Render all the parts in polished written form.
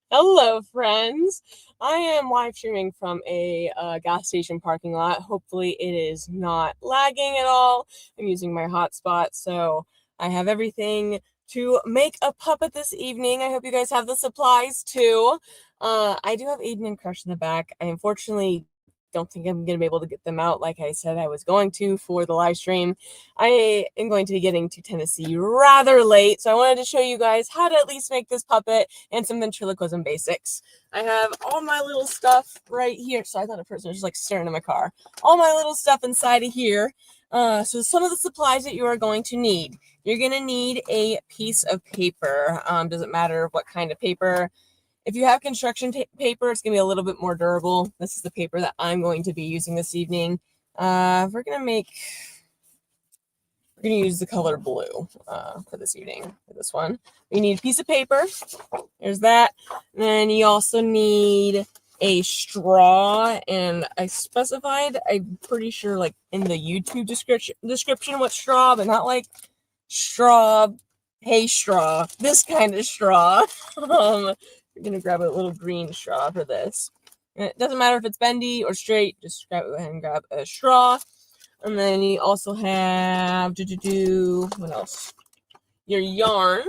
Hello, friends. I am live streaming from a gas station parking lot. Hopefully, it is not lagging at all. I'm using my hotspot, so I have everything to make a puppet this evening. I hope you guys have the supplies too. I do have Aiden and Crush in the back. I unfortunately don't think I'm going to be able to get them out like I said I was going to for the live stream. I am going to be getting to Tennessee rather late, so I wanted to show you guys how to at least make this puppet and some ventriloquism basics. I have all my little stuff right here. So I thought a person was just like staring at my car. All my little stuff inside of here. So some of the supplies that you are going to need. You're going to need a piece of paper. Doesn't matter what kind of paper. If you have construction paper, it's going to be a little bit more durable. This is the paper that I'm going to be using this evening. We're going to use the color blue for this evening, for this one. You need a piece of paper. There's that. And then you also need a straw. And I specified, I'm pretty sure, like in the YouTube description what straw, but not like straw, hay straw. This kind of straw. We're going to grab a little green straw for this. And it doesn't matter if it's bendy or straight. Just go ahead and grab a straw. And then you also have what else? Your yarn.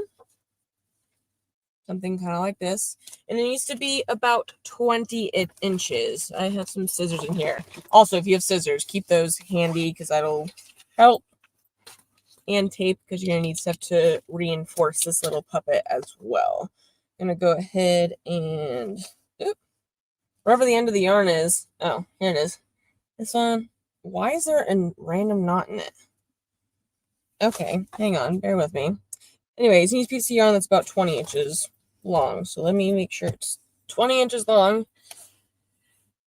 Something kind of like this. And it needs to be about 20 inches. I have some scissors in here. Also, if you have scissors, keep those handy because that'll help. And tape because you're going to need stuff to reinforce this little puppet as well. I'm going to go ahead and wherever the end of the yarn is. Oh, here it is. This one. Why is there a random knot in it? Okay, hang on. Bear with me. Anyways, you need a piece of yarn that's about 20 inches long. So let me make sure it's 20 inches long.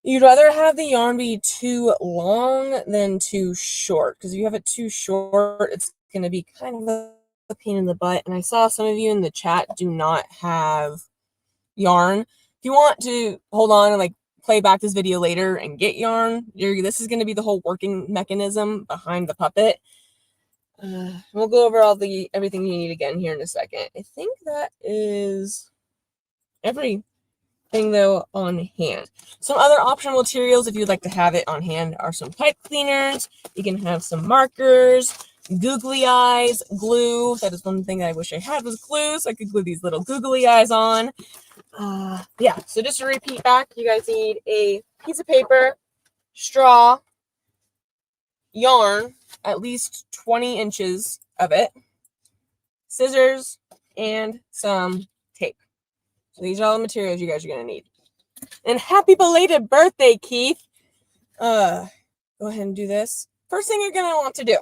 You'd rather have the yarn be too long than too short. Because if you have it too short, it's going to be kind of a pain in the butt. And I saw some of you in the chat do not have yarn. If you want to hold on and like play back this video later and get yarn, this is going to be the whole working mechanism behind the puppet. We'll go over everything you need again here in a second. I think that is everything though on hand. Some other optional materials if you'd like to have it on hand are some pipe cleaners. You can have some markers, googly eyes, glue. That is one thing that I wish I had was glue, so I could glue these little googly eyes on. Yeah, so just to repeat back, you guys need a piece of paper, straw, yarn, at least 20 inches of it, scissors, and some tape. So these are all the materials you guys are going to need. And happy belated birthday, Keith. Go ahead and do this. First thing you're going to want to do,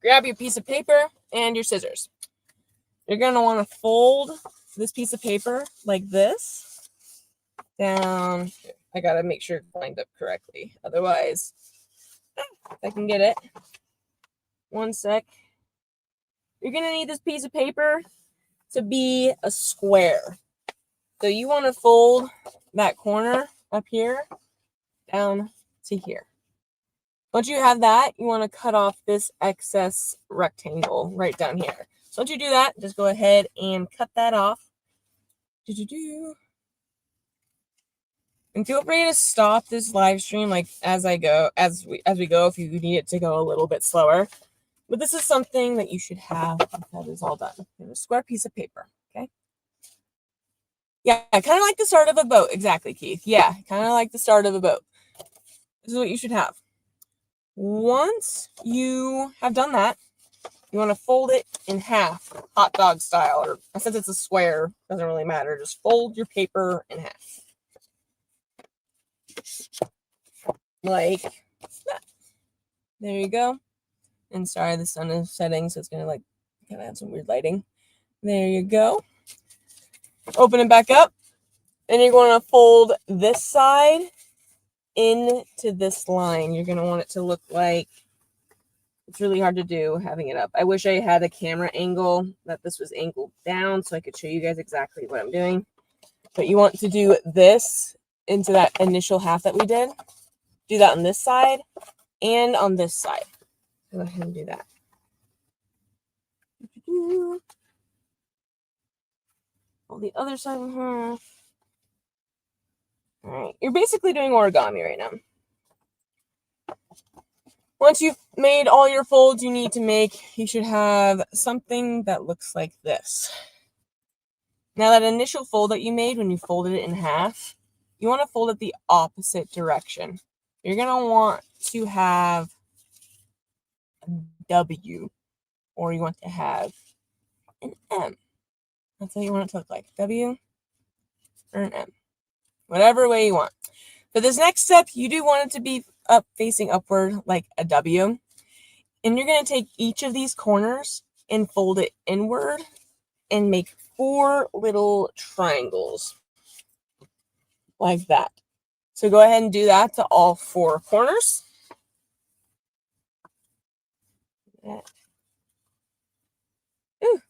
grab your piece of paper and your scissors. You're going to want to fold this piece of paper like this down. I got to make sure it's lined up correctly. Otherwise, if I can get it. One sec. You're going to need this piece of paper to be a square. So you want to fold that corner up here down to here. Once you have that, you want to cut off this excess rectangle right down here. So once you do that, just go ahead and cut that off. And feel free to stop this live stream like as we go if you need it to go a little bit slower. But this is something that you should have that is all done. A square piece of paper, okay? Yeah, kind of like the start of a boat. Exactly, Keith. Yeah, kind of like the start of a boat. This is what you should have. Once you have done that, you want to fold it in half, hot dog style, or since it's a square, doesn't really matter. Just fold your paper in half. Like that. There you go. And sorry, the sun is setting, so it's going to like kind of have some weird lighting. There you go. Open it back up. And you're going to fold this side into this line. You're going to want it to look like, it's really hard to do having it up. I wish I had a camera angle that this was angled down so I could show you guys exactly what I'm doing. But you want to do this into that initial half that we did. Do that on this side and on this side. Go ahead and do that. Fold the other side in half. All right, you're basically doing origami right now. Once you've made all your folds you should have something that looks like this. Now that initial fold that you made when you folded it in half, you want to fold it the opposite direction. You're going to want to have a W, or you want to have an M. That's what you want it to look like, W or an M. Whatever way you want. For this next step, you do want it to be up, facing upward like a W. And you're going to take each of these corners and fold it inward and make 4 little triangles like that. So go ahead and do that to all 4 corners. Ooh,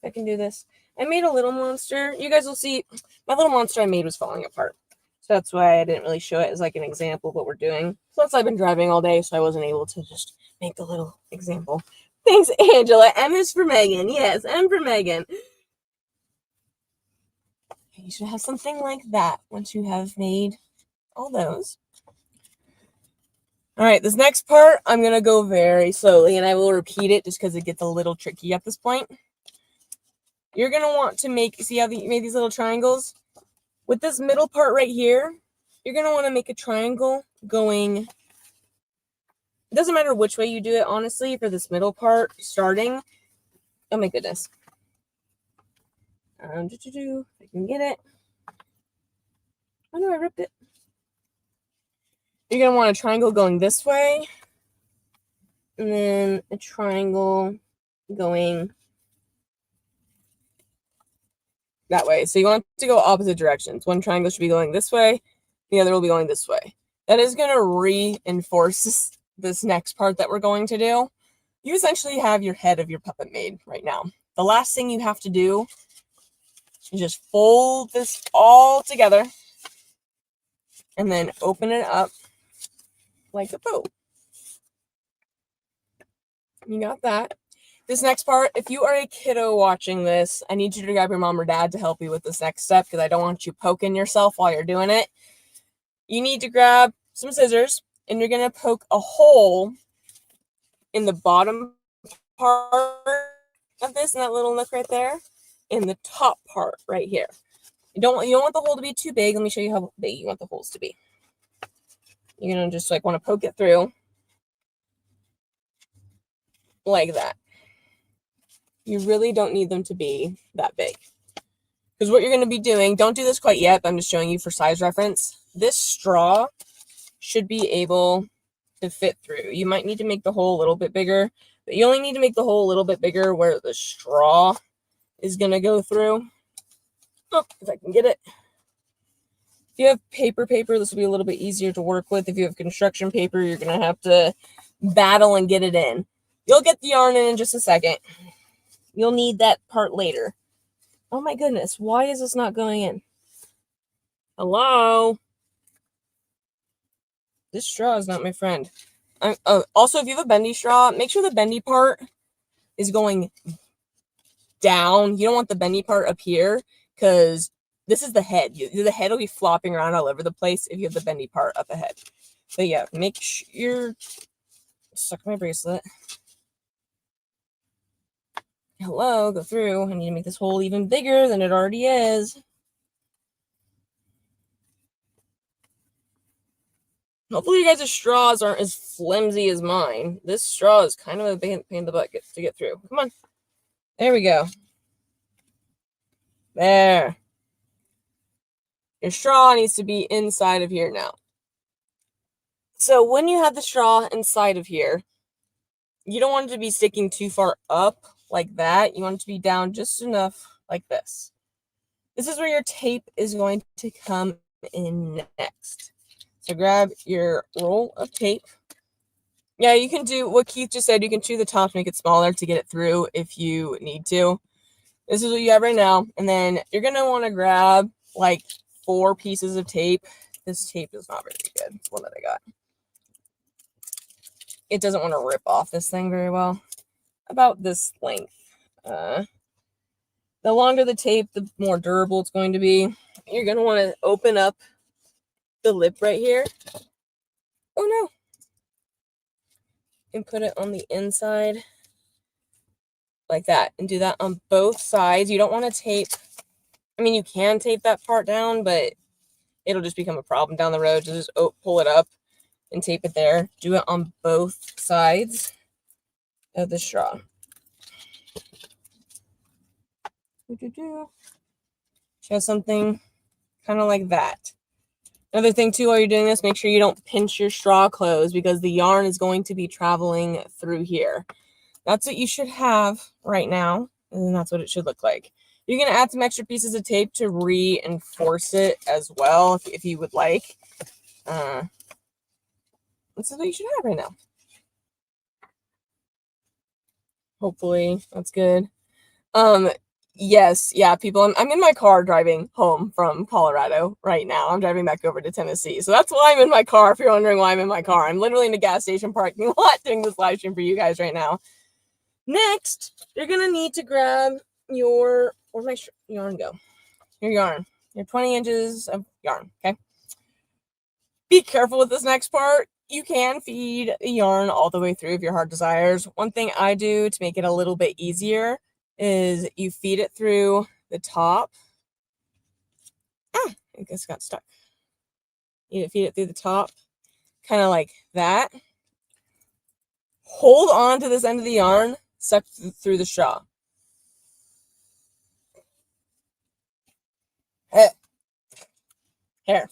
I can do this. I made a little monster. You guys will see my little monster I made was falling apart. So that's why I didn't really show it as like an example of what we're doing. Plus I've been driving all day, so I wasn't able to just make a little example. Thanks, Angela. M is for Megan. Yes, M for Megan. You should have something like that once you have made all those. All right, this next part, I'm going to go very slowly, and I will repeat it just because it gets a little tricky at this point. You're going to want to see how you made these little triangles? With this middle part right here, you're going to want to make a triangle going, it doesn't matter which way you do it, honestly, for this middle part, starting. Oh my goodness. I can get it. Oh no, I ripped it. You're going to want a triangle going this way, and then a triangle going that way. So you want to go opposite directions. One triangle should be going this way, the other will be going this way. That is going to reinforce this next part that we're going to do. You essentially have your head of your puppet made right now. The last thing you have to do is just fold this all together and then open it up like a boat. You got that. This next part, if you are a kiddo watching this, I need you to grab your mom or dad to help you with this next step because I don't want you poking yourself while you're doing it. You need to grab some scissors and you're going to poke a hole in the bottom part of this, in that little nook right there, in the top part right here. You don't want the hole to be too big. Let me show you how big you want the holes to be. You're going to just want to poke it through like that. You really don't need them to be that big. Because what you're going to be doing, don't do this quite yet, but I'm just showing you for size reference. This straw should be able to fit through. You might need to make the hole a little bit bigger, but you only need to make the hole a little bit bigger where the straw is going to go through. Oh, if I can get it. If you have paper, this will be a little bit easier to work with. If you have construction paper, you're going to have to battle and get it in. You'll get the yarn in just a second. You'll need that part later. Oh my goodness, why is this not going in? Hello? This straw is not my friend. Also, if you have a bendy straw, make sure the bendy part is going down. You don't want the bendy part up here because this is the head. The head will be flopping around all over the place if you have the bendy part up ahead. But yeah, make sure you're stuck my bracelet. Hello, go through. I need to make this hole even bigger than it already is. Hopefully you guys' straws aren't as flimsy as mine. This straw is kind of a pain in the butt to get through. Come on. There we go. There. Your straw needs to be inside of here now. So when you have the straw inside of here, you don't want it to be sticking too far up like that. You want it to be down just enough like this. This is where your tape is going to come in next. So grab your roll of tape. Yeah, you can do what Keith just said. You can chew the top to make it smaller to get it through if you need to. This is what you have right now. And then you're going to want to grab like 4 pieces of tape. This tape is not very good. It's one that I got. It doesn't want to rip off this thing very well. About this length. The longer the tape, the more durable it's going to be. You're going to want to open up the lip right here. Oh no. And put it on the inside like that. And do that on both sides. You don't want to tape. I mean, you can tape that part down, but it'll just become a problem down the road. Just pull it up and tape it there. Do it on both sides of the straw. Show something kind of like that. Another thing too, while you're doing this, make sure you don't pinch your straw closed because the yarn is going to be traveling through here. That's what you should have right now, and that's what it should look like. You're going to add some extra pieces of tape to reinforce it as well if you would like. This is what you should have right now. Hopefully that's good. Yes, yeah, people, I'm in my car driving home from Colorado right now. I'm driving back over to Tennessee. So that's why I'm in my car. If you're wondering why I'm in my car, I'm literally in a gas station parking lot doing this live stream for you guys right now. Next, you're going to need to grab your, where'd my yarn go? Your yarn, your 20 inches of yarn, okay? Be careful with this next part. You can feed the yarn all the way through if your heart desires. One thing I do to make it a little bit easier is you feed it through the top. I guess it got stuck. You feed it through the top, kind of like that. Hold on to this end of the yarn, suck through the straw. Here.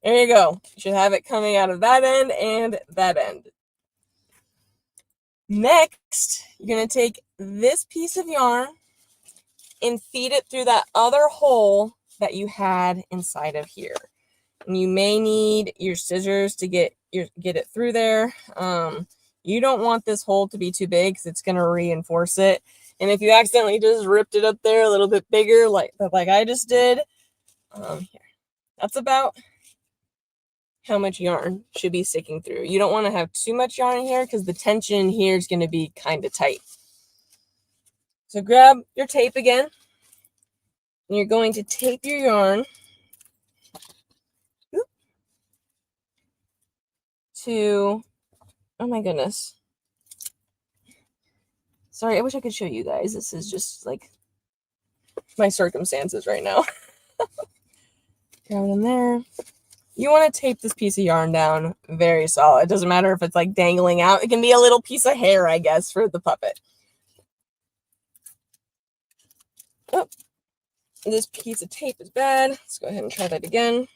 There you go. You should have it coming out of that end and that end. Next, you're going to take this piece of yarn and feed it through that other hole that you had inside of here. And you may need your scissors to get it through there. You don't want this hole to be too big because it's going to reinforce it. And if you accidentally just ripped it up there a little bit bigger, like I just did, here. That's about how much yarn should be sticking through. You don't want to have too much yarn in here because the tension here is going to be kind of tight. So grab your tape again, and you're going to tape your yarn to, oh my goodness. Sorry, I wish I could show you guys. This is just like my circumstances right now. Grab them there. You want to tape this piece of yarn down very solid. It doesn't matter if it's like dangling out. It can be a little piece of hair, I guess, for the puppet. Oh, this piece of tape is bad. Let's go ahead and try that again.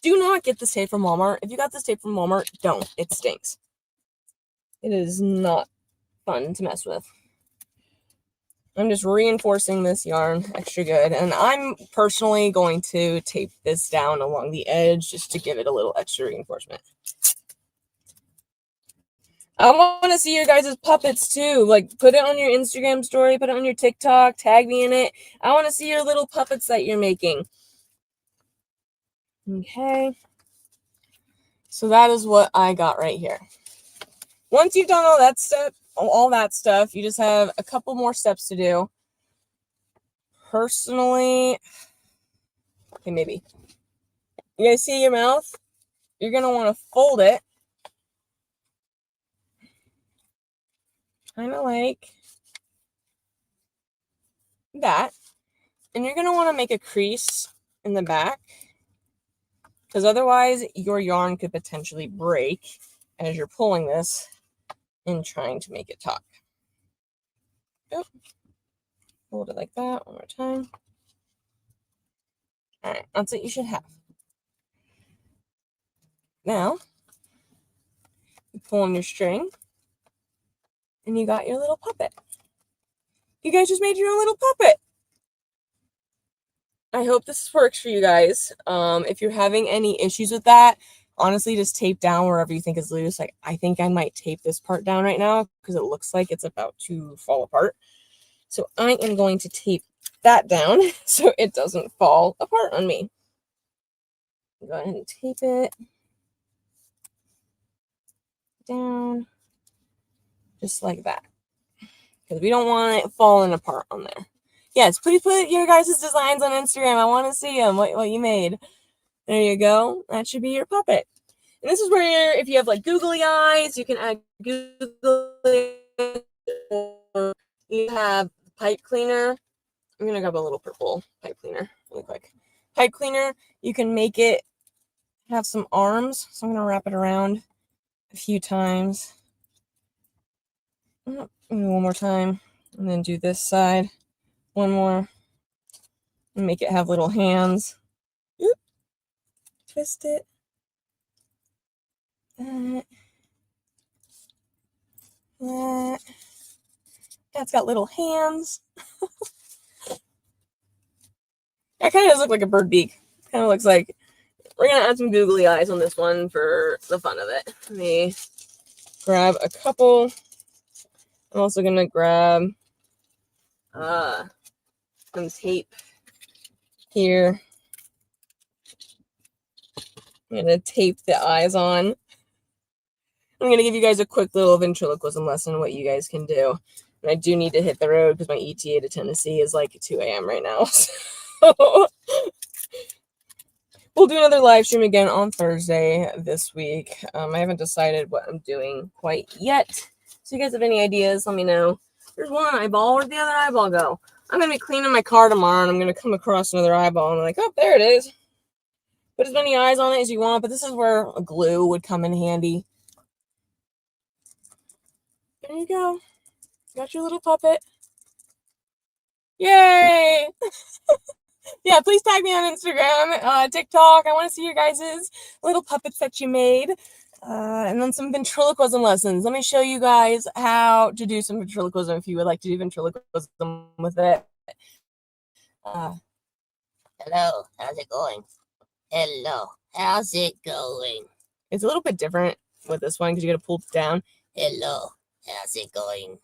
Do not get this tape from Walmart. If you got this tape from Walmart, don't. It stinks. It is not fun to mess with. I'm just reinforcing this yarn extra good. And I'm personally going to tape this down along the edge just to give it a little extra reinforcement. I want to see your guys' puppets too. Like, put it on your Instagram story, put it on your TikTok, tag me in it. I want to see your little puppets that you're making. Okay. So that is what I got right here. Once you've done all that stuff, you just have a couple more steps to do. Personally, okay, maybe. You guys see your mouth? You're going to want to fold it. Kind of like that. And you're going to want to make a crease in the back, because otherwise your yarn could potentially break as you're pulling this and trying to make it taut. Oh, hold it like that one more time. All right, that's what you should have. Now, you pull on your string, and you got your little puppet. You guys just made your own little puppet. I hope this works for you guys. If you're having any issues with that, honestly, just tape down wherever you think is loose. Like, I think I might tape this part down right now because it looks like it's about to fall apart. So I am going to tape that down so it doesn't fall apart on me. Go ahead and tape it down just like that. because we don't want it falling apart on there. Yes, please put your guys' designs on Instagram. I want to see them, what you made. There you go. That should be your puppet. And this is where, if you have like googly eyes, you can add googly eyes, or you have pipe cleaner. I'm going to grab a little purple pipe cleaner really quick. Pipe cleaner, you can make it have some arms. So I'm going to wrap it around a few times. One more time. And then do this side. One more. And make it have little hands. Oop. Twist it. That's got little hands. That kind of does look like a bird beak. Kind of looks like. We're going to add some googly eyes on this one for the fun of it. Let me grab a couple. I'm also going to grab some tape here. I'm going to tape the eyes on. I'm going to give you guys a quick little ventriloquism lesson on what you guys can do. And I do need to hit the road because my ETA to Tennessee is like 2 a.m. right now. So we'll do another live stream again on Thursday this week. I haven't decided what I'm doing quite yet. So you guys have any ideas, let me know. There's one eyeball. Where'd the other eyeball go? I'm going to be cleaning my car tomorrow, and I'm going to come across another eyeball. And I'm like, oh, there it is. Put as many eyes on it as you want, but this is where a glue would come in handy. There you go. Got your little puppet. Yay! Yeah, please tag me on Instagram, TikTok. I want to see your guys' little puppets that you made. And then some ventriloquism lessons. Let me show you guys how to do some ventriloquism if you would like to do ventriloquism with it. Hello, how's it going? Hello, how's it going? It's a little bit different with this one because you got to pull it down. Hello, how's it going?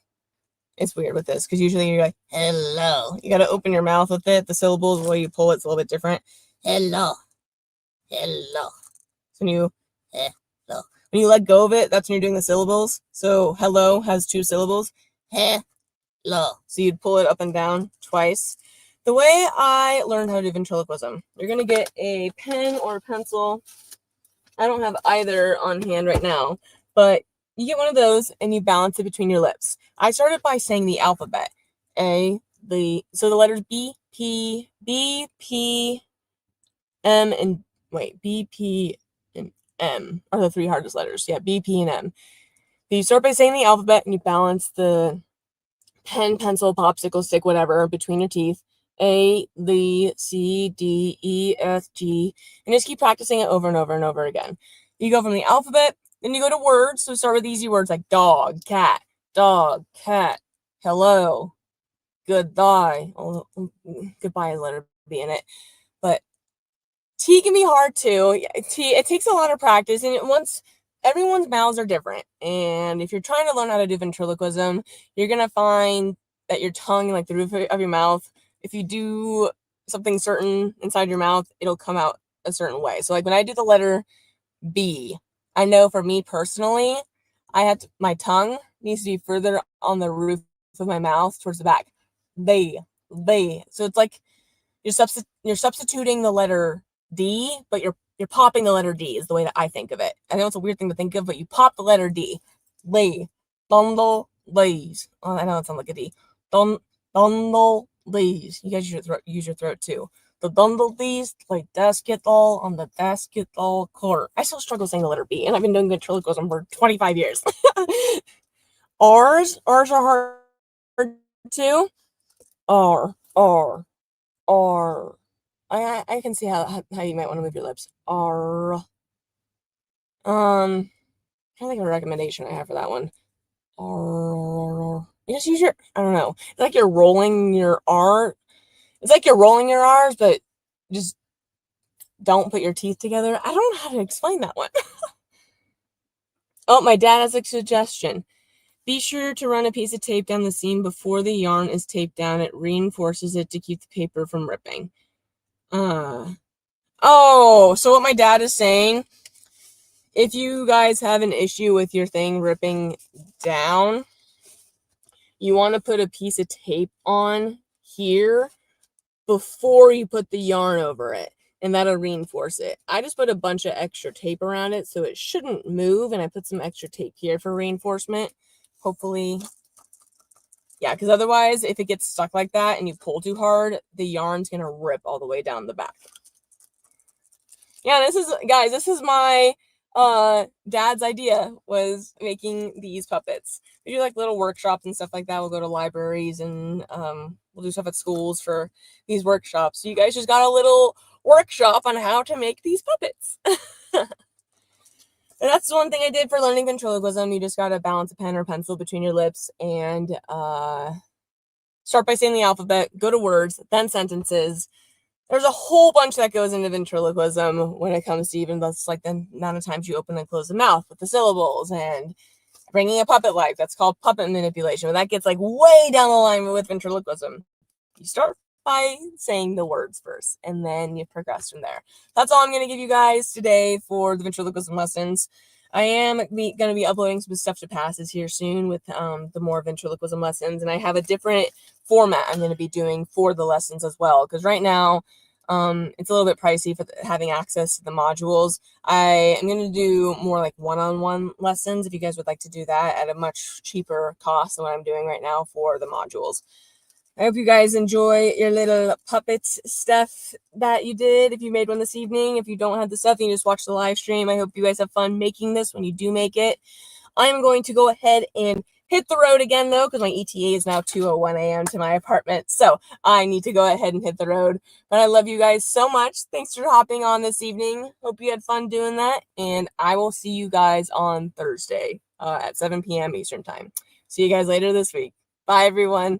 It's weird with this because usually you're like, hello. You got to open your mouth with it. The syllables, the way you pull it's a little bit different. Hello. Hello. So when hello. When you let go of it, that's when you're doing the syllables. So hello has 2 syllables. Hello. So you'd pull it up and down twice. The way I learned how to do ventriloquism, you're going to get a pen or a pencil. I don't have either on hand right now, but you get one of those and you balance it between your lips. I started by saying the alphabet. So the letters B, P, M, and B, P, and M are the 3 hardest letters. Yeah, B, P, and M. You start by saying the alphabet and you balance the pen, pencil, popsicle stick, whatever, between your teeth. A, B, C, D, E, F, G, and just keep practicing it over and over and over again. You go from the alphabet, then you go to words. So start with easy words like dog, cat, hello, goodbye. Oh, goodbye is letter B in it. But T can be hard too. It takes a lot of practice, and once everyone's mouths are different. And if you're trying to learn how to do ventriloquism, you're gonna find that your tongue, like the roof of your mouth, if you do something certain inside your mouth, it'll come out a certain way. So like when I do the letter B, I know for me personally, my tongue needs to be further on the roof of my mouth towards the back. They. So it's like you're substituting the letter D, but you're popping the letter D is the way that I think of it. I know it's a weird thing to think of, but you pop the letter D. Lay. Dondo lays. Oh, I know it sounds like a D. Dondo lays. You guys use your throat too. The dondo lays like basketball on the basketball court. I still struggle saying the letter B, and I've been doing ventriloquism for 25 years. R's are hard too. R. I can see how you might want to move your lips. R. I think a recommendation I have for that one. R. You just use your, I don't know. It's like you're rolling your R. It's like you're rolling your R's, but just don't put your teeth together. I don't know how to explain that one. Oh, my dad has a suggestion. Be sure to run a piece of tape down the seam before the yarn is taped down. It reinforces it to keep the paper from ripping. Oh, so what my dad is saying, if you guys have an issue with your thing ripping down, you want to put a piece of tape on here before you put the yarn over it, and that'll reinforce it. I just put a bunch of extra tape around it so it shouldn't move, and I put some extra tape here for reinforcement. Hopefully, yeah, because otherwise, if it gets stuck like that and you pull too hard, the yarn's going to rip all the way down the back. Yeah, this is my dad's idea, was making these puppets. We do like little workshops and stuff like that. We'll go to libraries and we'll do stuff at schools for these workshops. So you guys just got a little workshop on how to make these puppets. And that's the one thing I did for learning ventriloquism. You just got to balance a pen or pencil between your lips and start by saying the alphabet, go to words, then sentences. There's a whole bunch that goes into ventriloquism when it comes to even just like the amount of times you open and close the mouth with the syllables and bringing a puppet life. That's called puppet manipulation. But that gets like way down the line with ventriloquism. You start by saying the words first, and then you progress from there. That's all I'm going to give you guys today for the ventriloquism lessons. I am going to be uploading some stuff to Passes here soon with the more ventriloquism lessons, and I have a different format I'm going to be doing for the lessons as well, because right now it's a little bit pricey for having access to the modules. I am going to do more like one-on-one lessons if you guys would like to do that at a much cheaper cost than what I'm doing right now for the modules. I hope you guys enjoy your little puppet stuff that you did. If you made one this evening, if you don't have the stuff, you can just watch the live stream. I hope you guys have fun making this when you do make it. I'm going to go ahead and hit the road again, though, because my ETA is now 2:01 a.m. to my apartment. So I need to go ahead and hit the road. But I love you guys so much. Thanks for hopping on this evening. Hope you had fun doing that. And I will see you guys on Thursday at 7 p.m. Eastern Time. See you guys later this week. Bye, everyone.